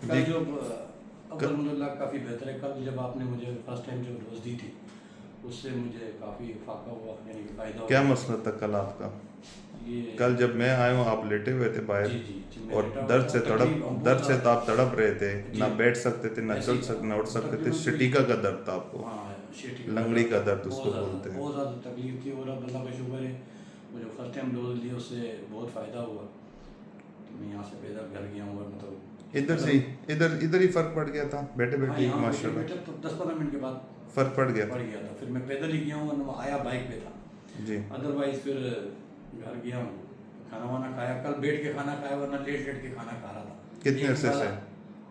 कल जो अल्हम्दुलिल्लाह काफ़ी बेहतर है। कल जब आपने मुझे फर्स्ट टाइम जो डोज दी थी उससे मुझे काफ़ी फायदा हुआ, यानी कि फ़ायदा हुआ। क्या मसला था कल आपका? ये कल जब मैं आया हूँ आप लेटे हुए थे बाहर जी जी जी, मैं और लेटा हुआ दर्द था, से तकलीफ बहुत दर्द से ज़्यादा आप तड़प रहे थे, जी, ना बैठ सकते थे, ना ऐसे चल ही सक था। ना उठ सकते थे। तकरीबन पूरी शटीका का दर्द था आपको, हाँ शेटी का लंगड़ी का दर्द बहुत उसको ज़्यादा बोलते हैं। बहुत ज़्यादा तकलीफ थी। और अब अल्लाह का शुक्र है मुझे फर्स्ट टाइम डोज ली उससे बहुत फ़ायदा हुआ। तो मैं यहाँ से पैदल घर गया हूँ और मतलब इधर से इधर इधर ही फर्क पड़ गया था बैठे हाँ बैठे ही यहाँ बैठे माशाल्लाह बैठे तो 10-15 मिनट के बाद फर्क पड़ गया पड़ था। गया था। फिर मैं पैदल ही गया हूँ और आया बाइक पे था। जी अदरवाइज फिर घर गया हूँ, खाना वाना खाया। कल बैठ के खाना खाया वरना लेट लेट के खाना खा रहा था। कितने एक अरसे निवाला से?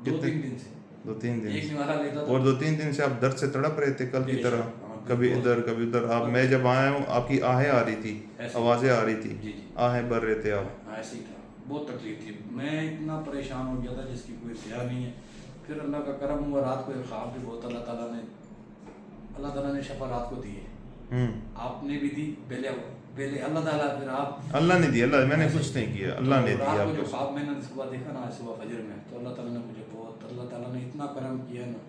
2-3 दिन से 2-3 दिन एक से? निवाला लेता था। और 2-3 दिन से आप दर्द से तड़प रहे थे कल की तरह, हाँ, कभी बहुत इधर कभी उधर। आप मैं जब आया हूँ आपकी आहें आ रही थी, ऐसे ही आवाज़ें आ रही थी, जी जी आहें भर रहे थे आप। ऐसे ही था। बहुत तकलीफ थी, मैं इतना परेशान हो गया था जिसकी कोई इंतहा नहीं है। फिर अल्लाह का करम हुआ, रात को एक ख्वाब भी बहुत अल्लाह ताला ने शफा रात को दी है। आपने भी दी पहले पहले अल्लाह ताला, फिर आप। अल्लाह ने दिया, अल्लाह मैंने ऐसे कुछ नहीं किया, तो अल्लाह ने रात दिया को जो आपको। ख्वाब मैंने सुबह देखा ना, सुबह फजर में, तो अल्लाह ताला ने मुझे बहुत, अल्लाह ताला ने इतना करम किया ना।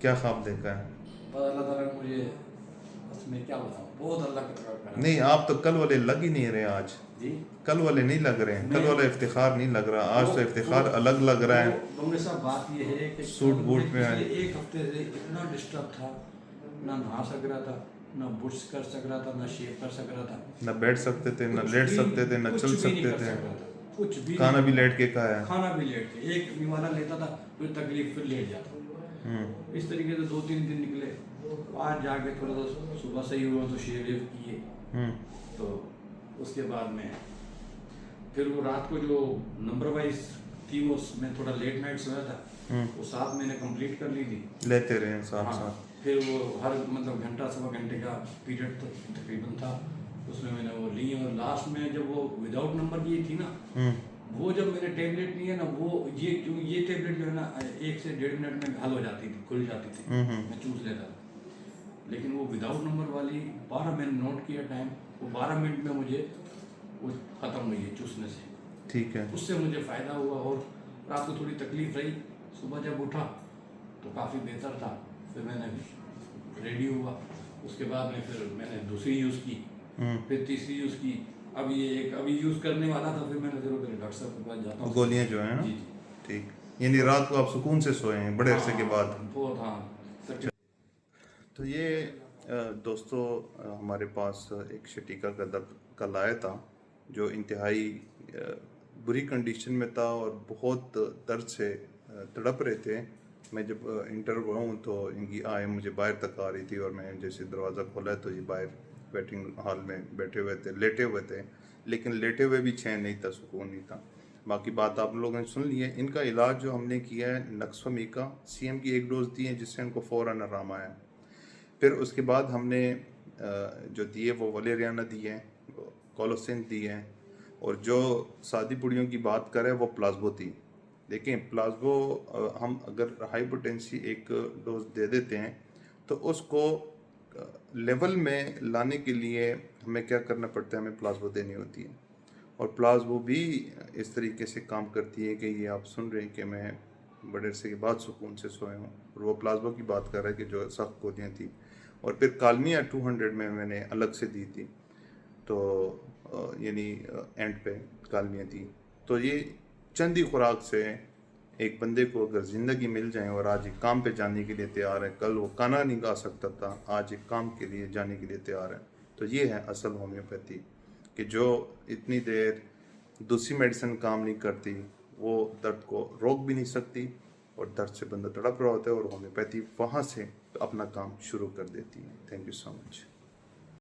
क्या ख्वाब देखा है? पर अल्लाह ताला ने मुझे, बस मैं क्या बताऊँ, बहुत अल्लाह का करम। नहीं, आप तो कल वाले लग ही नहीं रहे आज। जी कल वाले नहीं लग रहे हैं, कल वाला इफ्तिखार नहीं लग रहा, आज तो इफ्तिखार अलग लग रहा है। बंगले साहब बात ये है कि सूट बूट में आए। पिछले एक हफ्ते से इतना डिस्टर्ब था, ना नहा सक रहा था, ना बुर्श कर सक रहा था, ना शेव कर सक रहा था, न बैठ सकते थे, न लेट सकते थे, न चल सकते थे। कुछ भी खाना नहीं भी कर लेट सकता। के खाया। खाना भी लेट के, एक निवाला लेता था फिर तकलीफ, फिर लेट जाता। इस तरीके से 2-3 दिन निकले। आज जाके थोड़ा सा सुबह सही हुआ तो शेव वेव किए, तो उसके बाद में फिर वो रात को जो नंबर वाइज थी वो मैं थोड़ा लेट नाइट सोया था, वो 7 मैंने कंप्लीट कर ली थी। लेते रहे साथ हाँ, साथ। फिर वो हर मतलब घंटा सवा घंटे का पीरियड तकरीबन था, उसमें मैंने वो ली। और लास्ट में जब वो विदाउट नंबर की थी ना, वो जब मैंने टेबलेट ली है ना, वो ये टेबलेट जो है ना 1 से 1.5 मिनट में हल हो जाती थी, खुल जाती थी, मैं चूस लेता था। लेकिन वो विदाउट नंबर वाली 12 मैंने नोट किया टाइम, वो 12 मिनट में मुझे वो ख़त्म हुई है चूसने से। ठीक है। उससे मुझे फ़ायदा हुआ और रात को थोड़ी तकलीफ रही, सुबह जब उठा तो काफ़ी बेहतर था। फिर मैंने रेडी हुआ, उसके बाद में फिर मैंने दूसरी यूज़ की, फिर तीसरी यूज़ की। अब ये एक अभी यूज़ करने वाला था, फिर मैंने जरूर डॉक्टर साहब के पास जाता हूँ। गोलियां जो है ना, जी जी ठीक। यानी रात को आप सुकून से सोए हैं बड़े अरसे के बाद। बहुत हाँ। तो ये दोस्तों हमारे पास एक शटीका का दर्द कल आया था जो इंतहाई बुरी कंडीशन में था और बहुत दर्द से तड़प रहे थे। मैं जब इंटर हुआ हूँ तो इनकी आय मुझे बाहर तक आ रही थी और मैं जैसे दरवाज़ा खोला तो ये बाहर वेटिंग हॉल में बैठे हुए थे, लेटे हुए थे। लेकिन लेटे हुए भी चैन नहीं था, सुकून नहीं था। बाकी बात आप लोगों ने सुन ली है। इनका इलाज जो हमने किया है, नक्सोमीका CM की एक डोज दी है जिससे इनको फ़ौरन आराम आया। फिर उसके बाद हमने जो दिए वो वलेरियाना दिए हैं, कोलोसिन दिए हैं, और जो शादी पुड़ियों की बात करें वो प्लाज्बो थी। देखें प्लाज्बो हम अगर हाइपोटेंसी एक डोज दे देते हैं तो उसको लेवल में लाने के लिए हमें क्या करना पड़ता है, हमें प्लाज्बो देनी होती है। और प्लाज्बो भी इस तरीके से काम करती है कि ये आप सुन रहे हैं कि मैं बड़े अरसे के बाद सुकून से सोए हूँ, और वो प्लाज्बो की बात कर रहा है कि जो सख्त गोलियाँ थी। और फिर कालमिया 200 में मैंने अलग से दी थी, तो यानी एंड पे कालमिया दी। तो ये चंद ही खुराक से एक बंदे को अगर ज़िंदगी मिल जाए और आज एक काम पे जाने के लिए तैयार है, कल वो खाना नहीं खा सकता था, आज एक काम के लिए जाने के लिए तैयार है, तो ये है असल होम्योपैथी। कि जो इतनी देर दूसरी मेडिसिन काम नहीं करती वो दर्द को रोक भी नहीं सकती, और दर्द से बंदा तड़प रहा होता है और होम्योपैथी वहाँ से अपना काम शुरू कर देती है। Thank you so much.